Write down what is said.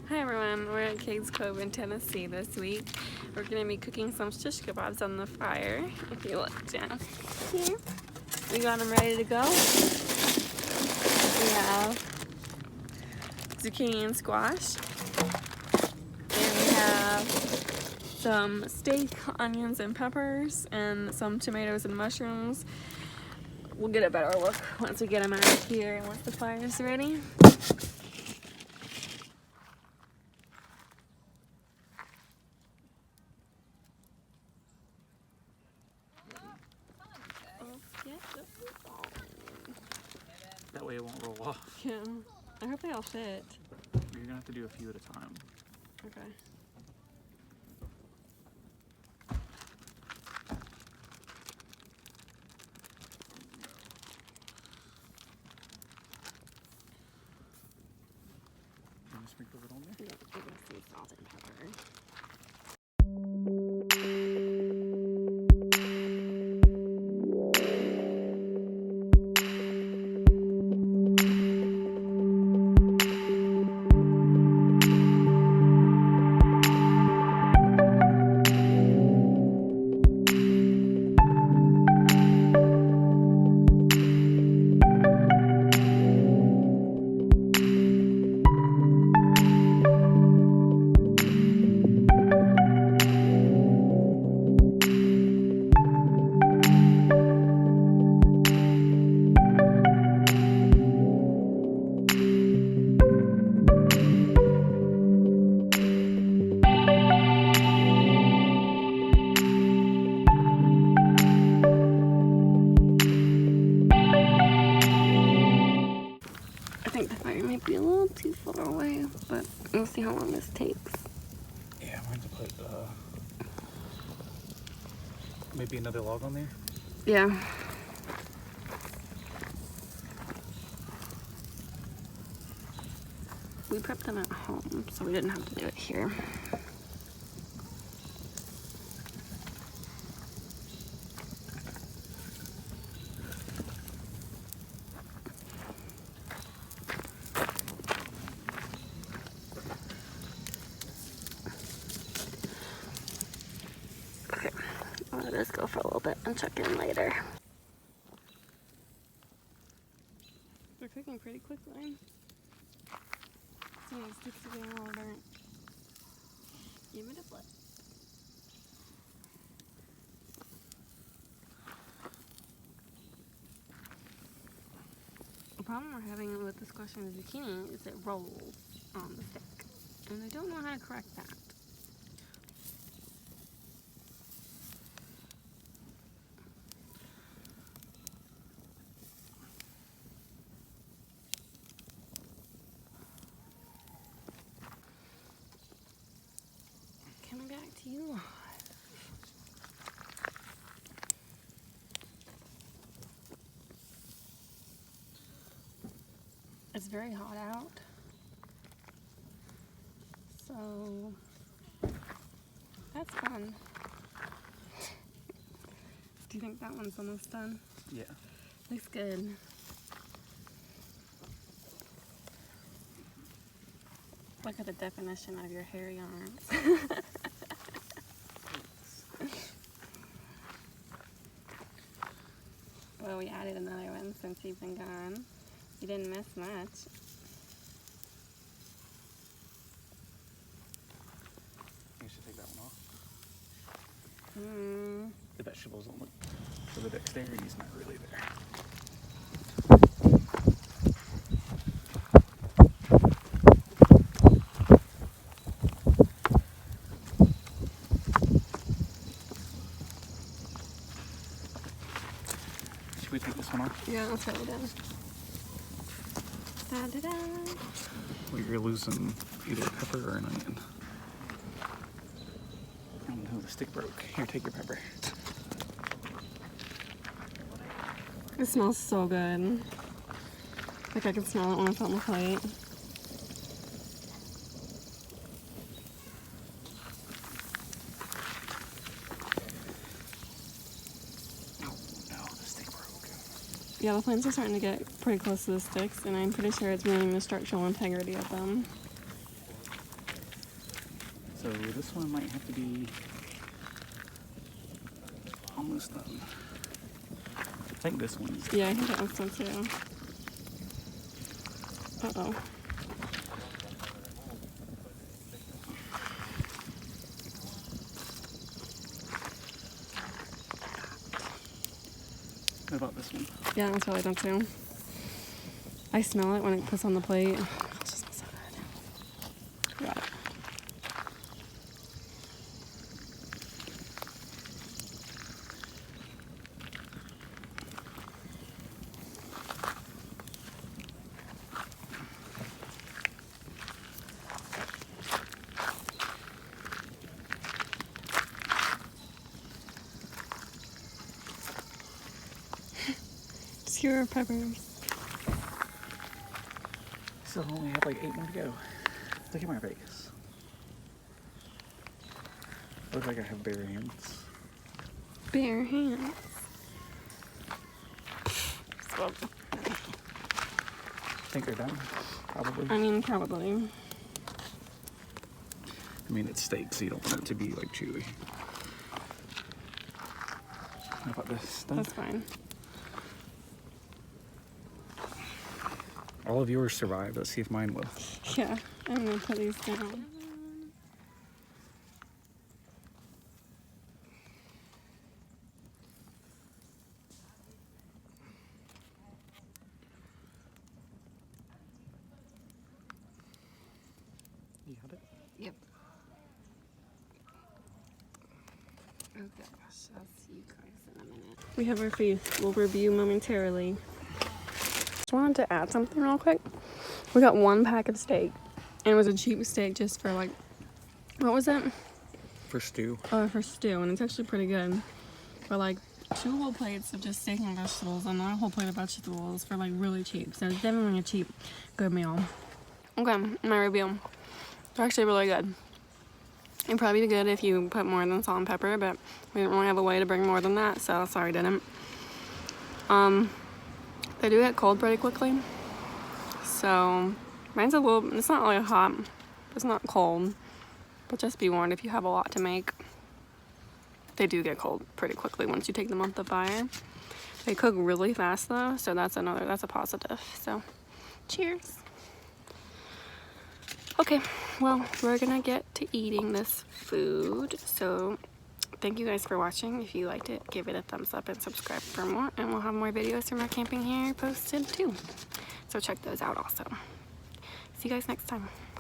Hi everyone, we're at Cades Cove in Tennessee this week. We're going to be cooking some shish kebabs on the fire. If you look down here, we got them ready to go. We have zucchini and squash. And we have some steak, onions, and peppers, and some tomatoes and mushrooms. We'll get a better look once we get them out of here and once the fire is ready. That way it won't roll off. Yeah. I hope they all fit. You're gonna have to do a few at a time. Okay. You want to sprinkle it on there? Yeah, I'm gonna see salt and pepper. I think the fire might be a little too far away, but we'll see how long this takes. Yeah, I'm going to put maybe another log on there. Yeah. We prepped them at home, so we didn't have to do it here. Okay, I'll let this go for a little bit and check in later. They're cooking pretty quickly. Some of the sticks are getting a little burnt. Give it a flip. The problem we're having with the squash and the zucchini is it rolls on the stick, and I don't know how to correct that. Coming back to you live. It's very hot out, so that's fun. Do you think that one's almost done? Yeah. Looks good. Look at the definition of your hairy arms. Well, we added another one since you've been gone. You didn't miss much. You should take that one off. Hmm. The vegetables don't look, so the dexterity's not really there. Should we take this one off? Yeah, that's what we did. Da-da-da. Well, you're losing either a pepper or an onion. Oh no, the stick broke. Here, take your pepper. It smells so good. Like I can smell it when it's on the plate. Yeah, the flames are starting to get pretty close to the sticks, and I'm pretty sure it's ruining the structural integrity of them. So this one might have to be almost done. I think this one's Yeah, I think that was so too. Uh-oh. What about this one? Yeah, that's really done too. I smell it when it puts on the plate. It just smells so good. Got it. Skewer peppers. So I only have like 8 more to go. Look at my face. Looks like I have bare hands. Bare hands. So, Think they're done? Probably. I mean, probably. I mean, it's steak, so you don't want it to be like chewy. How about this? Done? That's fine. All of yours survived. Let's see if mine will. Yeah, I'm gonna put these down. You got it? Yep. Oh gosh, I'll see you guys in a minute. We have our feast. We'll review momentarily. Just wanted to add something real quick. We got 1 pack of steak, and it was a cheap steak just for like, what was it? For stew. Oh, for stew, and it's actually pretty good. For like 2 whole plates of just steak and vegetables, and not a whole plate of vegetables for like really cheap. So it's definitely a cheap, good meal. Okay, my review. It's actually really good. It'd probably be good if you put more than salt and pepper, but we didn't really have a way to bring more than that, so sorry, didn't. They do get cold pretty quickly. So mine's a little, it's not really hot, it's not cold, but just be warned if you have a lot to make. They do get cold pretty quickly once you take them off the fire. They cook really fast though, so that's a positive. So cheers. Okay, well, we're gonna get to eating this food. So thank you guys for watching. If you liked it, give it a thumbs up and subscribe for more, and we'll have more videos from our camping here posted too. So check those out also. See you guys next time.